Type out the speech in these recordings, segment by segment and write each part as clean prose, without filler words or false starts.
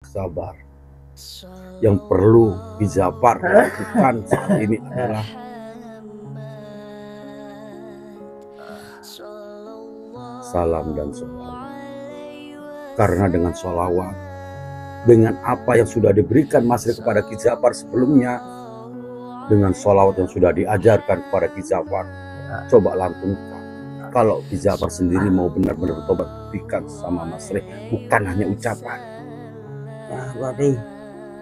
Sabar. Yang perlu Ki Jafar lakukan saat ini adalah salam dan sholawat. Karena dengan sholawat, dengan apa yang sudah diberikan Masri kepada Ki Jafar sebelumnya, dengan sholawat yang sudah diajarkan kepada Ki Jafar, coba lantunkan. Kalau Ki Jafar sendiri mau benar-benar bertobat, berikan sama Masri, bukan hanya ucapan.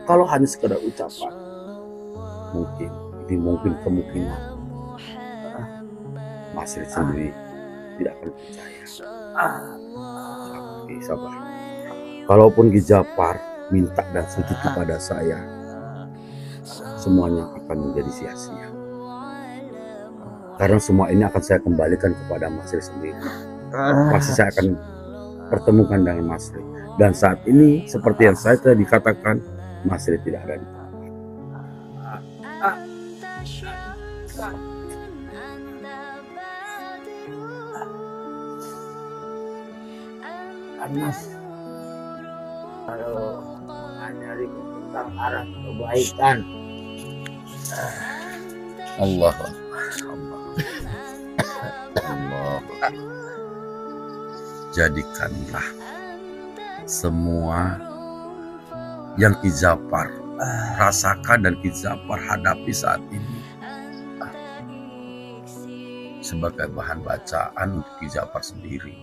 Kalau hanya sekedar ucapan, mungkin kemungkinan Masri sendiri tidak akan percaya. Tapi sabar. Kalaupun Ki Jafar minta dan sujud kepada saya, semuanya akan menjadi sia-sia. Karena semua ini akan saya kembalikan kepada Masri sendiri. Pasti saya akan pertemukan dengan Masri. Dan saat ini, seperti yang saya tadi katakan, Masri tidak ada di tempat. Panas. Kalau mengajari tentang arah kebaikan. Allah. Jadikanlah semua yang Ki Jafar rasakan dan Ki Jafar hadapi saat ini sebagai bahan bacaan untuk Ki Jafar sendiri.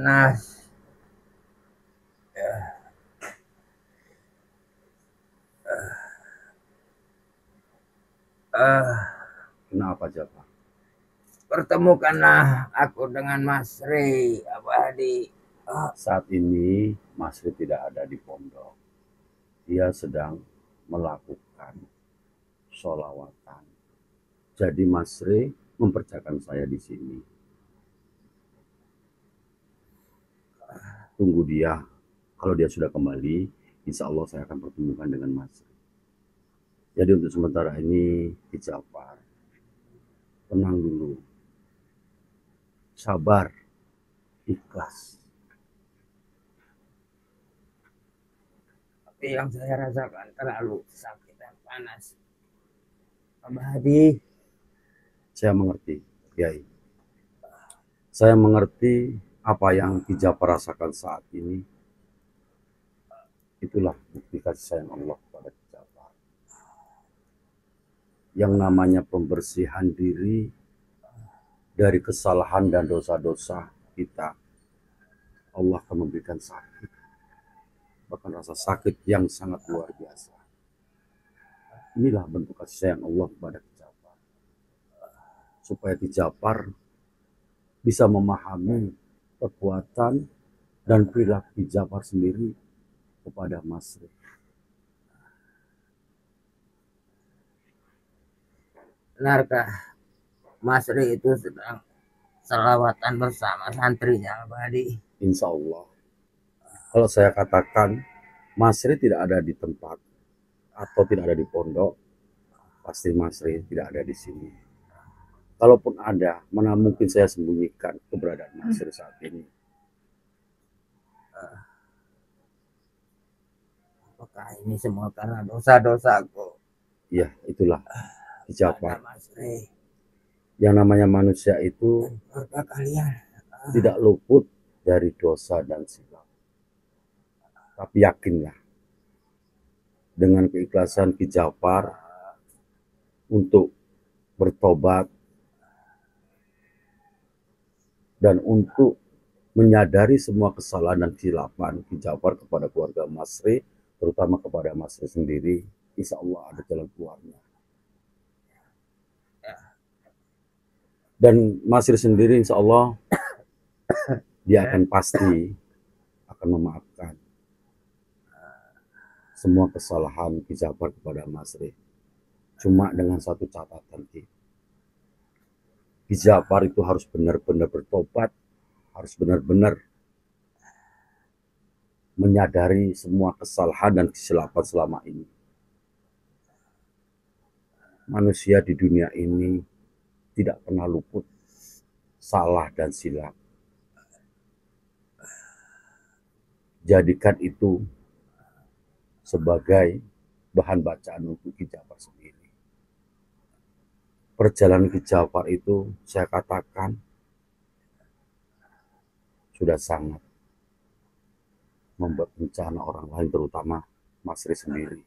Panas. Kenapa Jafar? Pertemukanlah aku dengan Masri Abadi. Saat ini Masri tidak ada di pondok. Dia sedang melakukan sholawatan. Jadi Masri mempercayakan saya di sini. Tunggu dia. Kalau dia sudah kembali, insya Allah saya akan pertemukan dengan Masri. Jadi untuk sementara ini, Ki Jafar, tenang dulu. Sabar, ikhlas. Tapi yang saya rasakan terlalu sakit dan panas. Abadi. Saya mengerti, Kiai. Saya mengerti apa yang Ki Jafar rasakan saat ini. Itulah bukti kasih sayang Allah kepada Ki Jafar. Yang namanya pembersihan diri dari kesalahan dan dosa-dosa kita, Allah akan memberikan sakit, bahkan rasa sakit yang sangat luar biasa. Inilah bentuk kasih sayang Allah kepada Ki Jafar, supaya Ki Jafar bisa memahami kekuatan dan perilaku Ki Jafar sendiri kepada Masri. Benarkah Masri itu sedang selawatan bersama santrinya Abadi? Insya Allah. Kalau saya katakan Masri tidak ada di tempat atau tidak ada di pondok, pasti Masri tidak ada di sini. Kalaupun ada, mana mungkin saya sembunyikan keberadaan Masri saat ini. Apakah ini semua karena dosa-dosaku? Ya, itulah Ki Jafar. Masri. Yang namanya manusia itu kalian tidak luput dari dosa dan silap. Tapi yakinlah, dengan keikhlasan Ki Jafar untuk bertobat dan untuk menyadari semua kesalahan dan kesilapan Ki Jafar kepada keluarga Masri, terutama kepada Masri sendiri, insya Allah ada jalan keluarnya. Dan Masri sendiri insya Allah dia akan pasti akan memaafkan semua kesalahan Ki Jafar kepada Masri. Cuma dengan satu catatan, Ki Jafar itu harus benar-benar bertobat, harus benar-benar menyadari semua kesalahan dan kesilapan selama ini. Manusia di dunia ini tidak pernah luput salah dan silap. Jadikan itu sebagai bahan bacaan untuk Ki Jafar sendiri. Perjalanan Ki Jafar itu saya katakan sudah sangat membuat bencana orang lain, terutama Masri sendiri.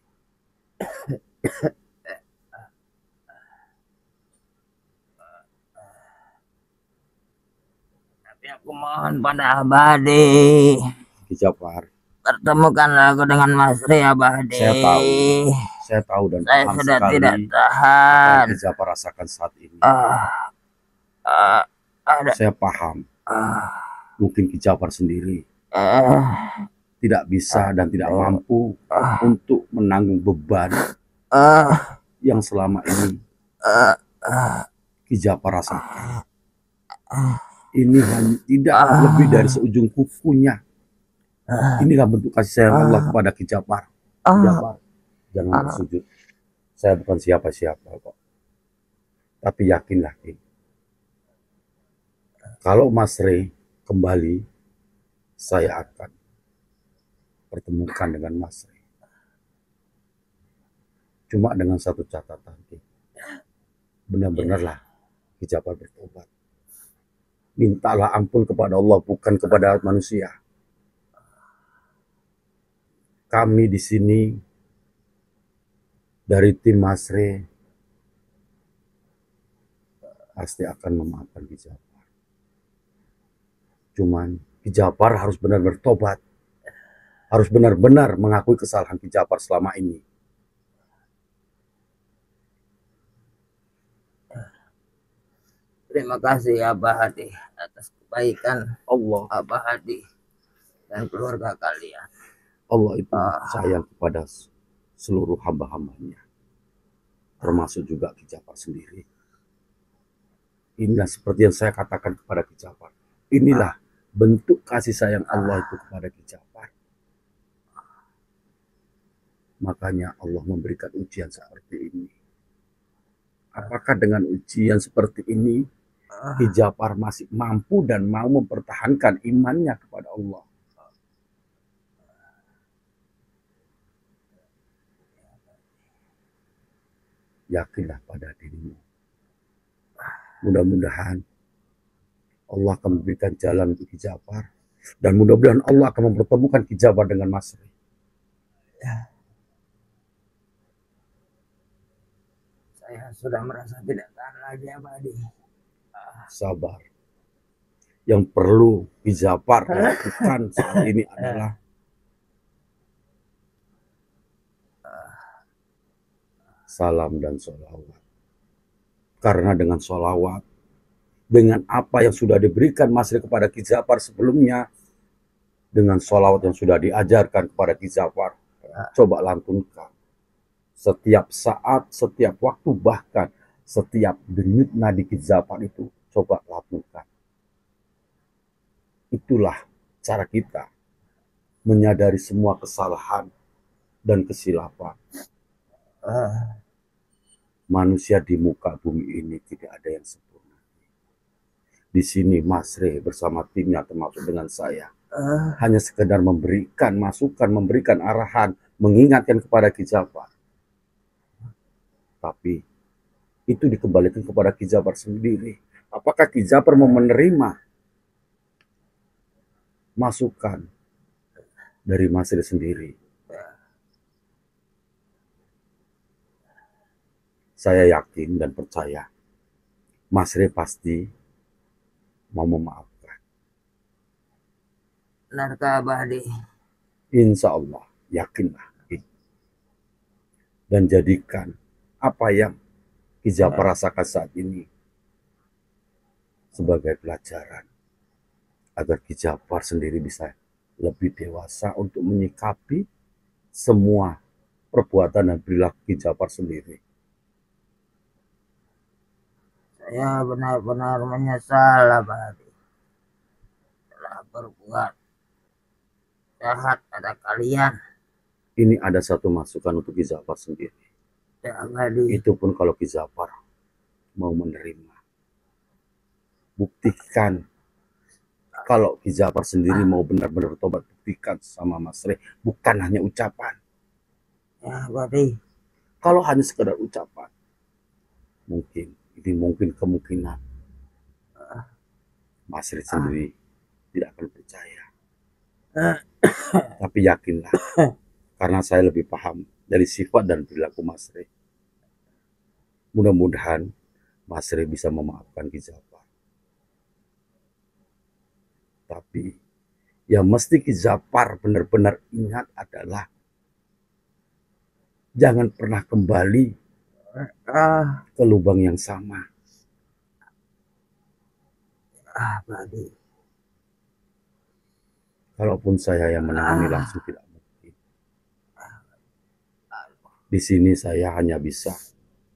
Tapi aku mohon pada Abadi, Ki Jafar, pertemukanlah aku dengan Masri Abadi. Saya tahu dan Saya paham sudah sekali tidak apa tahan. yang Ki Jafar rasakan saat ini. Saya paham. Mungkin Ki Jafar sendiri tidak bisa dan tidak mampu untuk menanggung beban yang selama ini Ki Jafar rasakan. Ini hanya tidak lebih dari seujung kukunya. Inilah bentuk kasih sayang Allah kepada Ki Jafar. Ki Jafar, jangan bersujud. Saya bukan siapa-siapa kok. Tapi yakinlah, Ki, kalau Mas Rey kembali, saya akan pertemukan dengan Mas Rey. Cuma dengan satu catatan, Ki. Benar-benarlah Ki Jafar bertobat. Mintalah ampun kepada Allah, bukan kepada manusia. Kami di sini dari tim Mas Rey pasti akan memaafkan Ki Jafar. Cuman Ki Jafar harus benar-benar bertobat, harus benar-benar mengakui kesalahan Ki Jafar selama ini. Terima kasih Abah Hadi atas kebaikan Allah Abah Hadi dan keluarga kalian. Allah itu sayang kepada seluruh hamba-hambanya, termasuk juga Ki Jafar sendiri. Inilah seperti yang saya katakan kepada Ki Jafar. Inilah bentuk kasih sayang Allah itu kepada Ki Jafar. Makanya Allah memberikan ujian seperti ini. Apakah dengan ujian seperti ini Ki Jafar masih mampu dan mau mempertahankan imannya kepada Allah? Yakinlah pada dirimu. Mudah-mudahan Allah akan memberikan jalan untuk Ki Jafar, dan mudah-mudahan Allah akan mempertemukan Ki Jafar dengan Mas Rey. Saya sudah merasa tidak tahan lagi Abah Hadi. Sabar. Yang perlu Ki Jafar lakukan saat ini adalah salam dan sholawat. Karena dengan sholawat, dengan apa yang sudah diberikan Mas Rey kepada Ki Jafar sebelumnya, dengan sholawat yang sudah diajarkan kepada Ki Jafar, coba lantunkan. Setiap saat, setiap waktu, bahkan setiap denyut nadi Ki Jafar itu, coba lantunkan. Itulah cara kita menyadari semua kesalahan dan kesilapan. Manusia di muka bumi ini tidak ada yang sempurna. Di sini Mas Rey bersama timnya termasuk dengan saya hanya sekedar memberikan masukan, memberikan arahan, mengingatkan kepada Ki Jafar. Tapi itu dikembalikan kepada Ki Jafar sendiri. Apakah Ki Jafar mau menerima masukan dari Mas Rey sendiri? Saya yakin dan percaya Mas Rey pasti mau memaafkan. Benarkah Abah Hadi? Insya Allah, yakinlah. Dan jadikan apa yang Ki Jafar rasakan saat ini sebagai pelajaran agar Ki Japar sendiri bisa lebih dewasa untuk menyikapi semua perbuatan dan perilaku Ki Japar sendiri. Saya benar-benar menyesal, Abah Hadi, telah berbuat jahat pada kalian. Ini ada satu masukan untuk Ki Japar sendiri. Ya, Abah Hadi. Itu pun kalau Ki Japar mau menerima. Buktikan. Kalau Ki Japar sendiri mau benar-benar bertobat, buktikan sama Mas Rey. Bukan hanya ucapan. Ya, Abah Hadi. Kalau hanya sekedar ucapan, mungkin kemungkinan Mas Rey sendiri tidak akan percaya. Tapi yakinlah, karena saya lebih paham dari sifat dan perilaku Mas Rey. Mudah-mudahan Mas Rey bisa memaafkan Ki Japar. Tapi yang mesti Ki Japar benar-benar ingat adalah jangan pernah kembali ke lubang yang sama. Badi. Kalaupun saya yang menangani langsung tidak mungkin. Di sini saya hanya bisa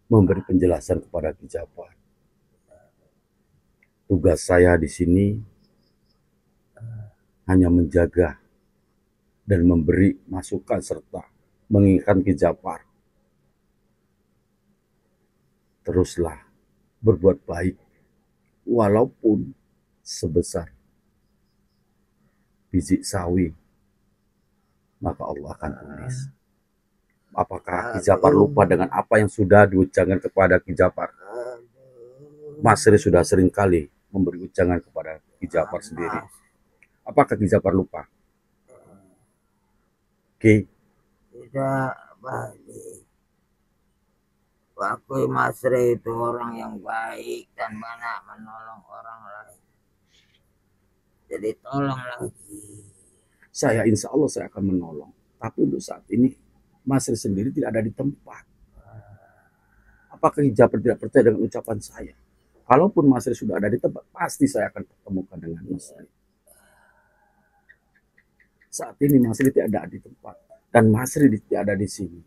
memberi penjelasan kepada Ki Japar. Tugas saya di sini hanya menjaga dan memberi masukan serta mengingatkan Ki Japar. Teruslah berbuat baik walaupun sebesar biji sawi, maka Allah akan tulis. Apakah Ki Japar lupa dengan apa yang sudah diucapkan kepada Ki Japar? Mas Rey sudah sering kali memberi ujangan kepada Ki Japar sendiri. Apakah Ki Japar lupa? Ki? Tidak, Badi. Waktu Mas Rey itu orang yang baik dan banyak menolong orang lain. Jadi tolong lagi. Saya insya Allah saya akan menolong. Tapi untuk saat ini Mas Rey sendiri tidak ada di tempat. Apakah Ki Japar tidak percaya dengan ucapan saya? Kalaupun Mas Rey sudah ada di tempat, pasti saya akan pertemukan dengan Mas Rey. Saat ini Mas Rey tidak ada di tempat dan Mas Rey tidak ada di sini.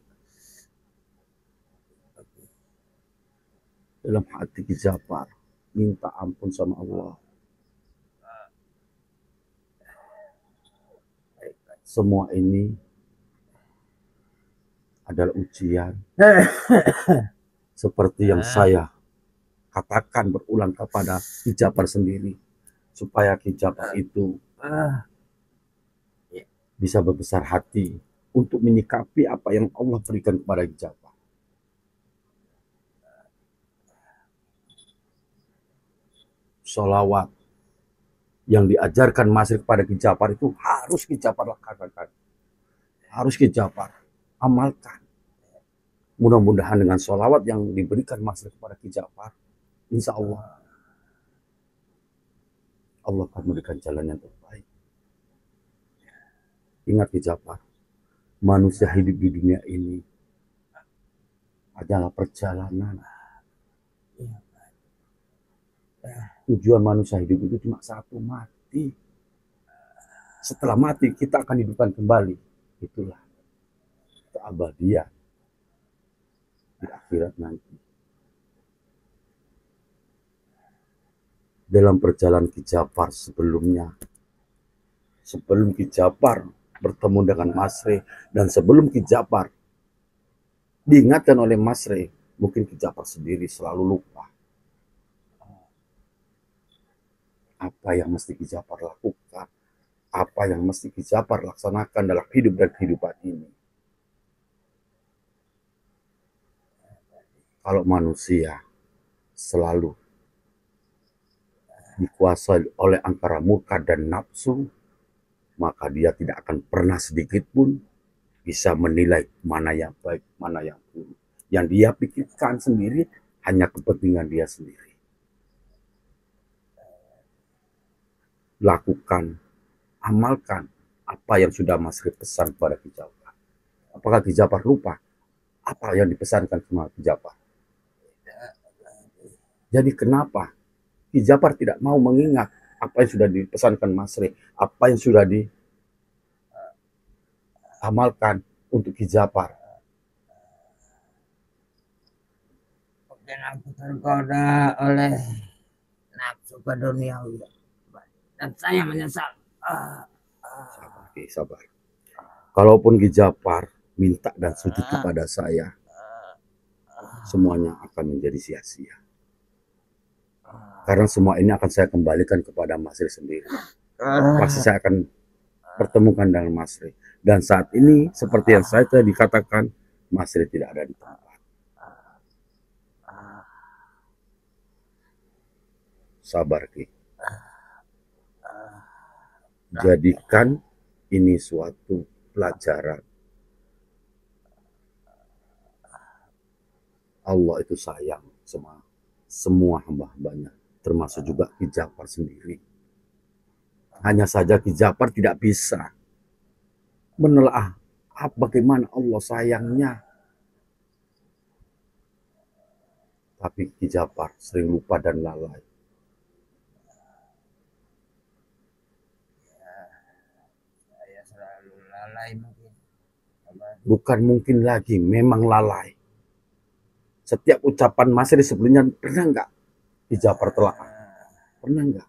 Dalam hati Ki Japar minta ampun sama Allah. Semua ini adalah ujian seperti yang saya katakan berulang kepada Ki Japar sendiri, supaya Ki Japar itu bisa berbesar hati untuk menyikapi apa yang Allah berikan kepada Ki Japar. Sholawat yang diajarkan Mas Rey kepada Ki Japar itu harus Ki Japar lakukan, harus Ki Japar amalkan. Mudah-mudahan dengan sholawat yang diberikan Mas Rey kepada Ki Japar, insya Allah Allah akan memberikan jalan yang terbaik. Ingat Ki Japar, manusia hidup di dunia ini adalah perjalanan. Tujuan manusia hidup itu cuma satu, mati. Setelah mati kita akan hidupkan kembali. Itulah keabadian di akhirat nanti. Dalam perjalanan Ki Japar sebelumnya, sebelum Ki Japar bertemu dengan Mas Rey, dan sebelum Ki Japar diingatkan oleh Mas Rey, mungkin Ki Japar sendiri selalu lupa apa yang mesti Ki Japar lakukan, apa yang mesti Ki Japar laksanakan dalam hidup dan kehidupan ini. Kalau manusia selalu dikuasai oleh angkara murka dan nafsu, maka dia tidak akan pernah sedikit pun bisa menilai mana yang baik, mana yang buruk. Yang dia pikirkan sendiri hanya kepentingan dia sendiri. Lakukan, amalkan apa yang sudah Mas Rey pesan kepada Ki Japar. Apakah Ki Japar lupa apa yang dipesankan sama Ki Japar? Jadi kenapa Ki Japar tidak mau mengingat apa yang sudah dipesankan Masri, apa yang sudah diamalkan untuk Ki Japar. Mungkin aku tergoda oleh nafsu keduniawi dan saya menyesal. Sabar, Ki, sabar. Kalaupun Ki Japar minta dan sujud kepada saya, semuanya akan menjadi sia-sia. Karena semua ini akan saya kembalikan kepada Masri sendiri. Pasti saya akan pertemukan dengan Masri. Dan saat ini, seperti yang saya tadi katakan, Masri tidak ada di tempat. Sabar, Ki. Jadikan ini suatu pelajaran. Allah itu sayang sama semua hamba-hambanya, termasuk juga Ki Japar sendiri. Hanya saja Ki Japar tidak bisa menelaah bagaimana Allah sayangnya. Tapi Ki Japar sering lupa dan lalai. Saya selalu lalai mungkin. Bukan mungkin lagi, memang lalai. Setiap ucapan Masri sebelumnya pernah nggak Ki Japar telaah? Pernah nggak?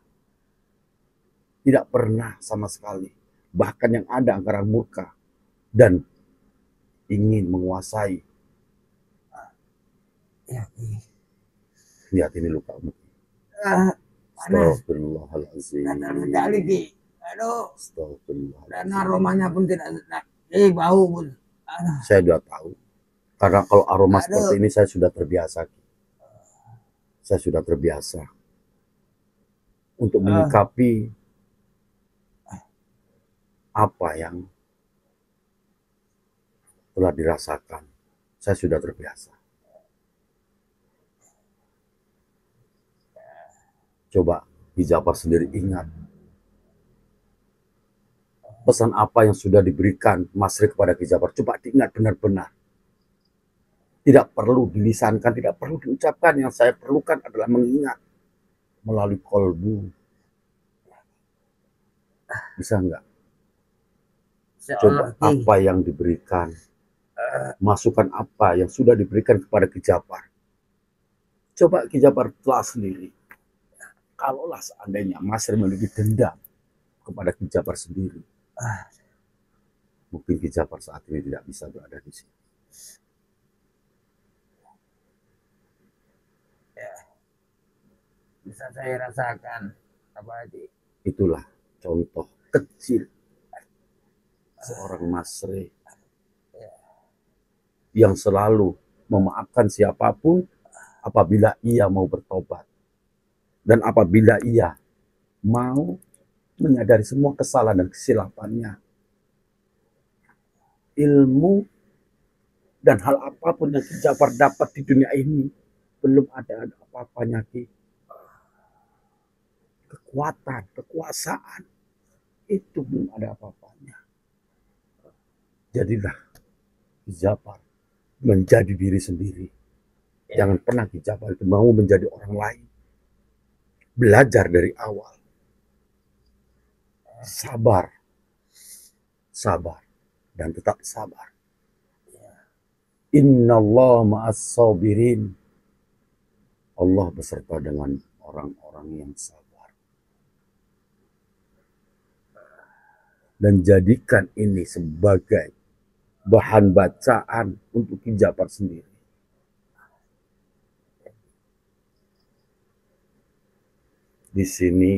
Tidak pernah sama sekali. Bahkan yang ada angkara murka dan ingin menguasai. Ya, Lihat ini lukamu. Astagfirullahaladzim. Aduh, Astagfirullah. dan aromanya pun tidak bau pun. Saya sudah tahu. Karena kalau aroma seperti ini saya sudah terbiasa. Saya sudah terbiasa untuk menyikapi apa yang telah dirasakan. Saya sudah terbiasa. Coba Ki Japar sendiri ingat pesan apa yang sudah diberikan Masri kepada Ki Japar. Coba diingat benar-benar. Tidak perlu dilisankan, tidak perlu diucapkan. Yang saya perlukan adalah mengingat melalui kolbu. Bisa enggak? Coba apa yang diberikan, masukan apa yang sudah diberikan kepada Ki Japar. Coba Ki Japar telah sendiri. Kalaulah seandainya Masri memiliki dendam kepada Ki Japar sendiri, mungkin Ki Japar saat ini tidak bisa berada di sini. Ya, bisa saya rasakan apa itu. Itulah contoh kecil seorang Masri yang selalu memaafkan siapapun apabila ia mau bertobat. Dan apabila ia mau menyadari semua kesalahan dan kesilapannya, ilmu dan hal apapun yang Ki Japar dapat di dunia ini, belum ada apa-apanya, Ki. Kekuatan, kekuasaan, itu belum ada apa-apanya. Jadilah Ki Japar menjadi diri sendiri. Jangan pernah Ki Japar itu mau menjadi orang lain. Belajar dari awal. Sabar. Sabar. Dan tetap sabar. Innallaha ma'as sabirin. Allah beserta dengan orang-orang yang sabar. Dan jadikan ini sebagai bahan bacaan untuk Ki Japar sendiri. Di sini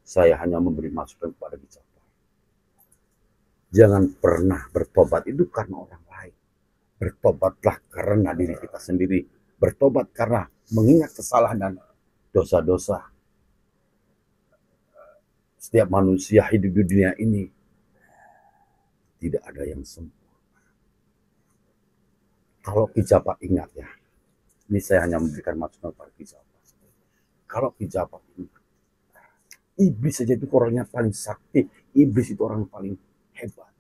saya hanya memberi masukan kepada Ki Japar. Jangan pernah bertobat itu karena orang lain. Bertobatlah karena diri kita sendiri. Bertobat karena mengingat kesalahan dan dosa-dosa. Setiap manusia hidup di dunia ini tidak ada yang sempurna. Kalau Ki Japar ingat ya, ini saya hanya memberikan masukan kepada Ki Japar. Kalau Ki Japar ingat, iblis saja itu orang yang paling sakti. Iblis itu orang yang paling hebat.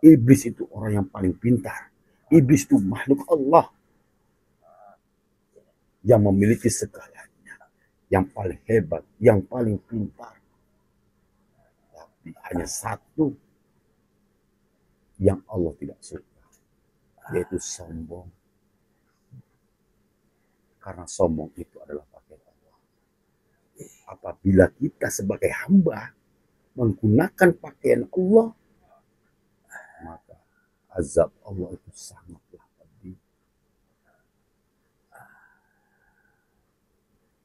Iblis itu orang yang paling pintar. Iblis itu makhluk Allah yang memiliki segalanya. yang paling hebat, yang paling pintar. Tapi hanya satu yang Allah tidak suka, yaitu sombong. Karena sombong itu adalah pakaian Allah. Apabila kita sebagai hamba menggunakan pakaian Allah, maka azab Allah itu sangatlah pedih.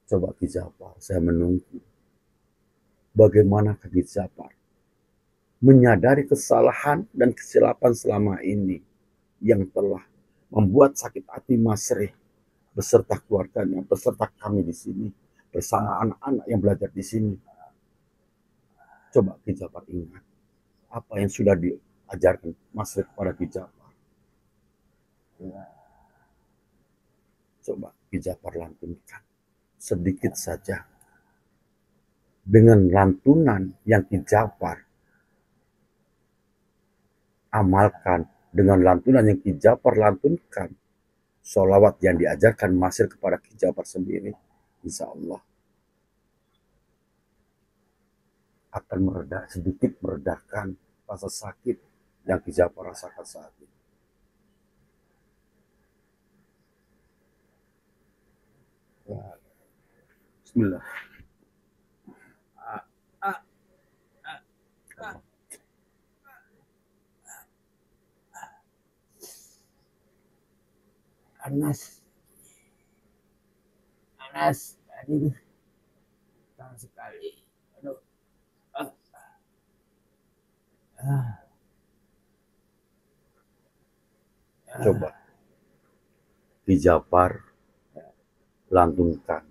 Coba Ki Jafar, saya menunggu bagaimana Ki Jafar menyadari kesalahan dan kesilapan selama ini yang telah membuat sakit hati Mas Reh beserta keluarganya, beserta kami di sini, bersama anak-anak yang belajar di sini. Coba Ki Jafar ingat apa yang sudah diajarkan Mas Reh kepada Ki Jafar. Coba Ki Jafar lantunkan sedikit saja. Dengan lantunan yang Ki Jafar amalkan, dengan lantunan yang Ki Jafar lantunkan, sholawat yang diajarkan Mas Reh kepada Ki Jafar sendiri, insya Allah akan sedikit meredakan rasa sakit yang Ki Jafar rasakan saat ini. Bismillah. Panas, aduh, panas sekali. Aduh. Coba Ki Jafar lantunkan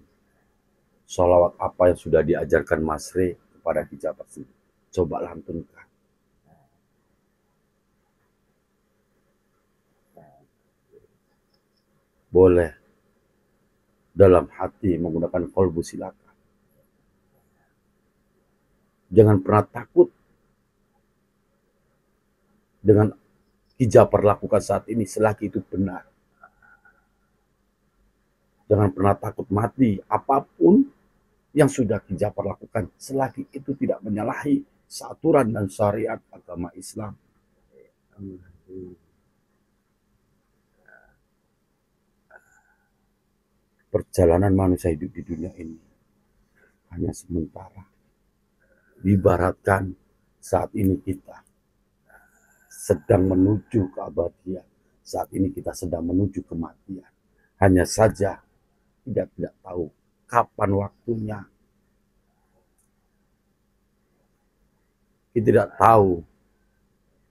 sholawat apa yang sudah diajarkan Mas Reh kepada Ki Jafar sendiri. Coba lantunkan. Boleh dalam hati menggunakan kolbu, silakan. Jangan pernah takut dengan Ki Jafar lakukan saat ini selagi itu benar. Jangan pernah takut mati apapun yang sudah Ki Jafar lakukan selagi itu tidak menyalahi aturan dan syariat agama Islam. Perjalanan manusia hidup di dunia ini hanya sementara. Ibaratkan saat ini kita sedang menuju ke abadian, saat ini kita sedang menuju kematian. Hanya saja tidak tahu kapan waktunya. Kita tidak tahu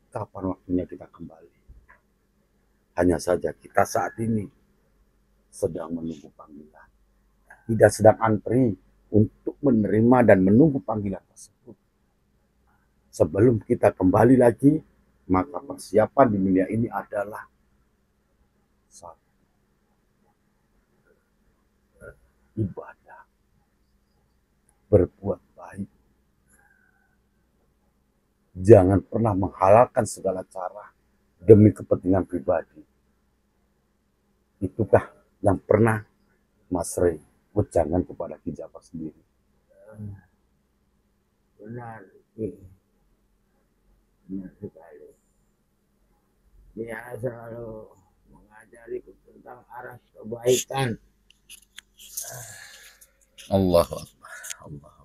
kapan waktunya kita kembali. Hanya saja kita saat ini sedang menunggu panggilan. Tidak sedang antri untuk menerima dan menunggu panggilan tersebut. Sebelum kita kembali lagi, maka persiapan di dunia ini adalah satu, ibadah, berbuat baik. Jangan pernah menghalalkan segala cara demi kepentingan pribadi. Itukah yang pernah Mas Reh ucapkan kepada Ki Jafar sendiri. Benar, benar sekali. Dia selalu mengajari tentang arah kebaikan. Allahu Akbar. Allahu Akbar.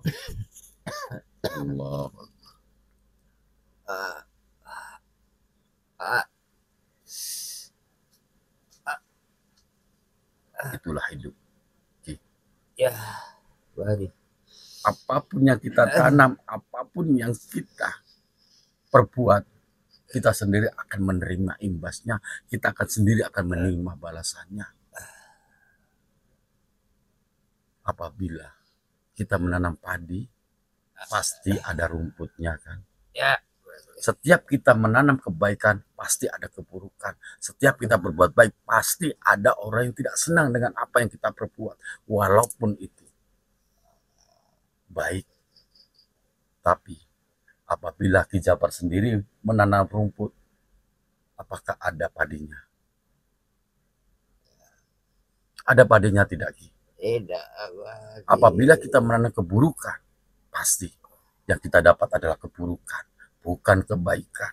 Allahu Akbar. Itulah hidup. Ya, baik. Apapun yang kita tanam, apapun yang kita perbuat, kita sendiri akan menerima imbasnya, kita akan sendiri akan menerima balasannya. Apabila kita menanam padi, pasti ada rumputnya kan. Ya. Setiap kita menanam kebaikan, pasti ada keburukan. Setiap kita berbuat baik, pasti ada orang yang tidak senang dengan apa yang kita perbuat. Walaupun itu baik. Tapi apabila Ki Jafar sendiri menanam rumput, apakah ada padinya? Ada padinya tidak, Ki? Tidak abadi. Apabila kita menanam keburukan, pasti yang kita dapat adalah keburukan, bukan kebaikan.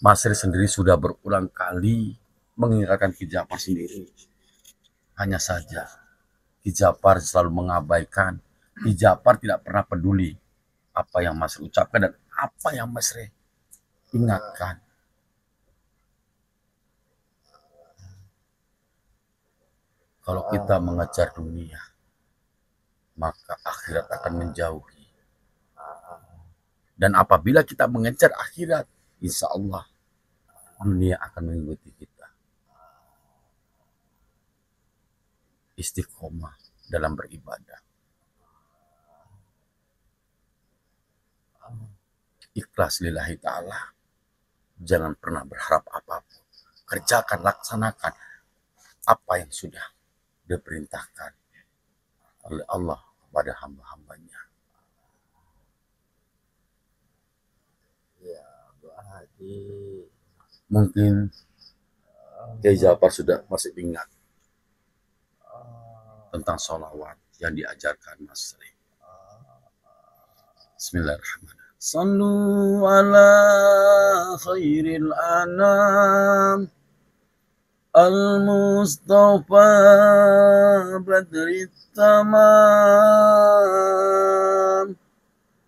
Mas Ri sendiri sudah berulang kali mengingatkan Ki Jafar sendiri. Hanya saja Ki Jafar selalu mengabaikan. Ki Jafar tidak pernah peduli apa yang Mas Ri ucapkan dan apa yang Mas Ri ingatkan. Kalau kita mengejar dunia, maka akhirat akan menjauhi. Dan apabila kita mengejar akhirat, insya Allah dunia akan mengikuti kita. Istiqomah dalam beribadah. Ikhlas lillahi ta'ala. Jangan pernah berharap apapun. Kerjakan, laksanakan apa yang sudah diperintahkan oleh Allah kepada hamba-hambanya. Ya abadi. Mungkin Kiai Jafar sudah masih ingat tentang sholawat yang diajarkan Mas Ri. Bismillahirrahmanirrahim. Sallu ala khairil anam al-Mustafa badrit tamam.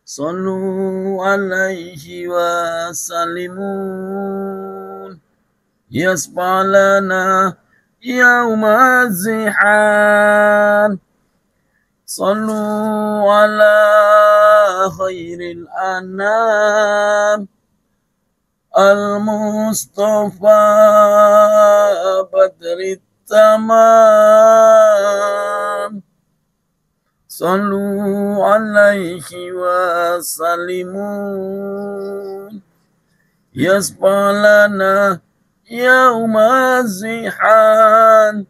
Sallu alaihi wa sallimun yasfa'lana yawma zihan. Sallu ala khairil anam al-Mustafa badrit tamam. Sallu alaihi wa sallimun yasfa'lana yawma zihan.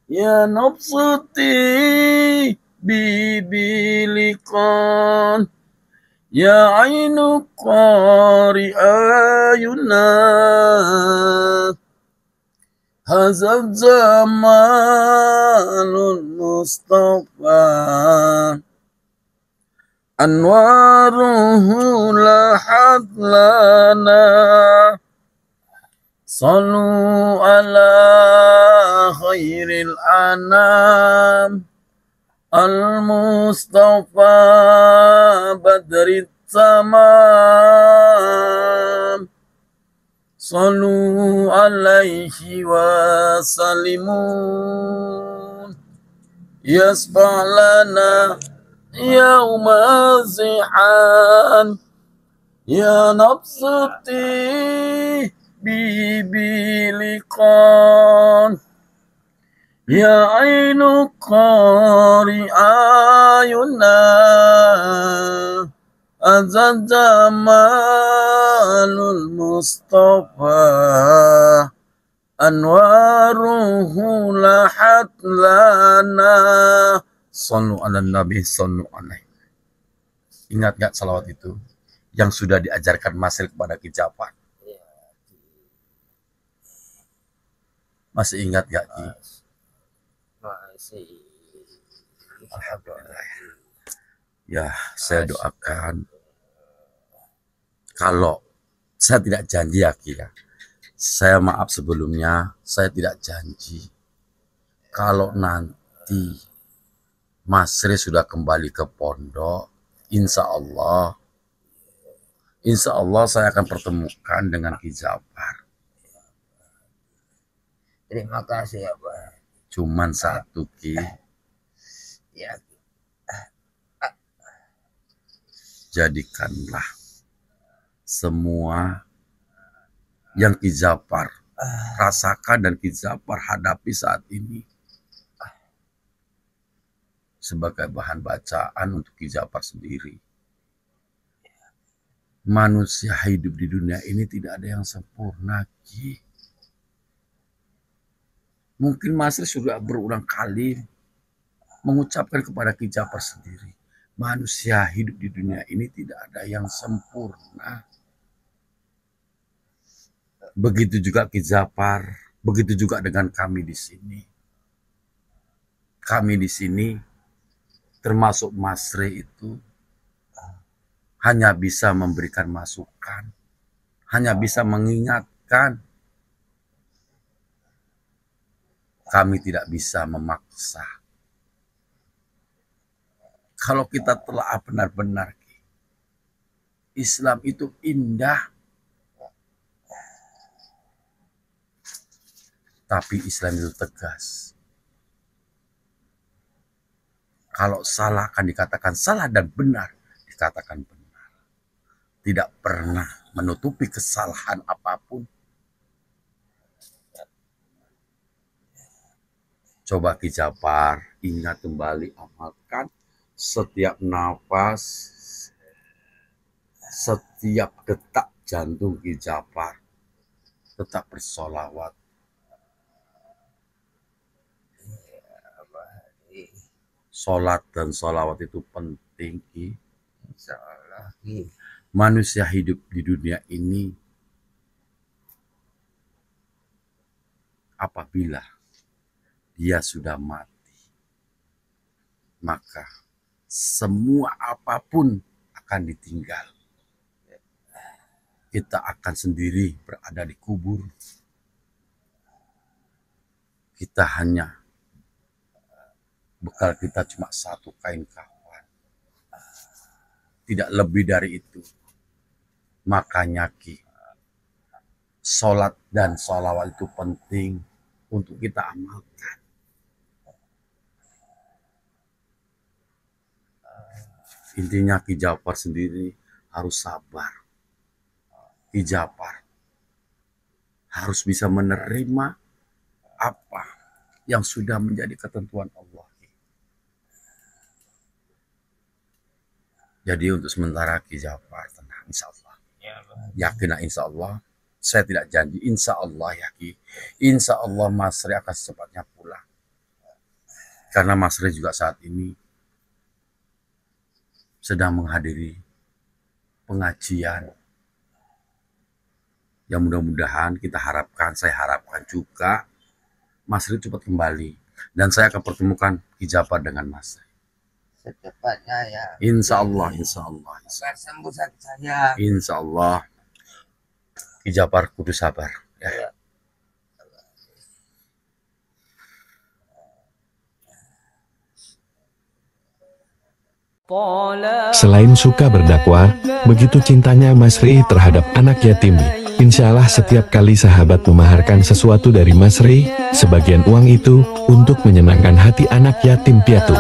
Ya nafsuti bibilikan ya ainu qari ayuna hazal zamanul Mustafa anwaruhu lahat lana. Sallu ala khairil anam al-Mustafa badrit tamam. Sallu alaihi wa sallimun yasfa'lana yawma zihan. Ya nafsuti bibilikan ya ainu qari ayuna azal zamanul Mustafa anwaruhu lahat lana. Sallu ala nabi sallu alaihi. Ingat gak salawat itu yang sudah diajarkan Mas Ri kepada Ki Jafar? Masih ingat gak Ki? Masih. Alhamdulillah. Ya, saya doakan kalau saya tidak janji ya Ki ya. Saya maaf sebelumnya, saya tidak janji kalau nanti Mas Ri sudah kembali ke pondok, insya Allah saya akan pertemukan dengan Ki Jafar. Terima kasih ya Pak. Cuman satu Ki, Ya. jadikanlah semua yang Ki Jafar rasakan dan Ki Jafar hadapi saat ini sebagai bahan bacaan untuk Ki Jafar sendiri. Manusia hidup di dunia ini tidak ada yang sempurna Ki. Mungkin Mas Ri sudah berulang kali mengucapkan kepada Ki Jafar sendiri, manusia hidup di dunia ini tidak ada yang sempurna. Begitu juga Ki Jafar Begitu juga dengan kami di sini. Kami di sini, termasuk Mas Rey itu, hanya bisa memberikan masukan, hanya bisa mengingatkan. Kami tidak bisa memaksa. Kalau kita telah benar-benar, Islam itu indah. Tapi Islam itu tegas. Kalau salah akan dikatakan salah dan benar dikatakan benar. Tidak pernah menutupi kesalahan apapun. Coba Ki Japar, ingat kembali, amalkan setiap nafas, setiap detak jantung Ki Japar tetap bersolawat. Sholat dan sholawat itu penting, Ki. Insyaallah, Ki. Manusia hidup di dunia ini apabila dia sudah mati, maka semua apapun akan ditinggal. Kita akan sendiri berada di kubur. Kita hanya bekal kita cuma satu kain kafan. Tidak lebih dari itu. Makanya Ki, sholat dan sholawat itu penting untuk kita amalkan. Intinya Ki Japar sendiri harus sabar. Ki Japar harus bisa menerima apa yang sudah menjadi ketentuan Allah. Jadi untuk sementara Ki Japar tenang, insya Allah. Yakinlah insya Allah. Saya tidak janji, insya Allah ya Ki. Insya Allah Mas Rey akan secepatnya pulang. Karena Mas Rey juga saat ini sedang menghadiri pengajian. Yang mudah-mudahan kita harapkan, saya harapkan juga Mas Rey cepat kembali. Dan saya akan pertemukan Ki Japar dengan Mas Rey. Secepatnya ya. Insya Allah, insya Allah. Agar sembuh sakit saya. Insya Allah. Ki Japar kudu sabar. Ya. Selain suka berdakwah, begitu cintanya Mas Rey terhadap anak yatim. Insya Allah setiap kali sahabat memaharkan sesuatu dari Mas Rey, sebagian uang itu untuk menyenangkan hati anak yatim piatu.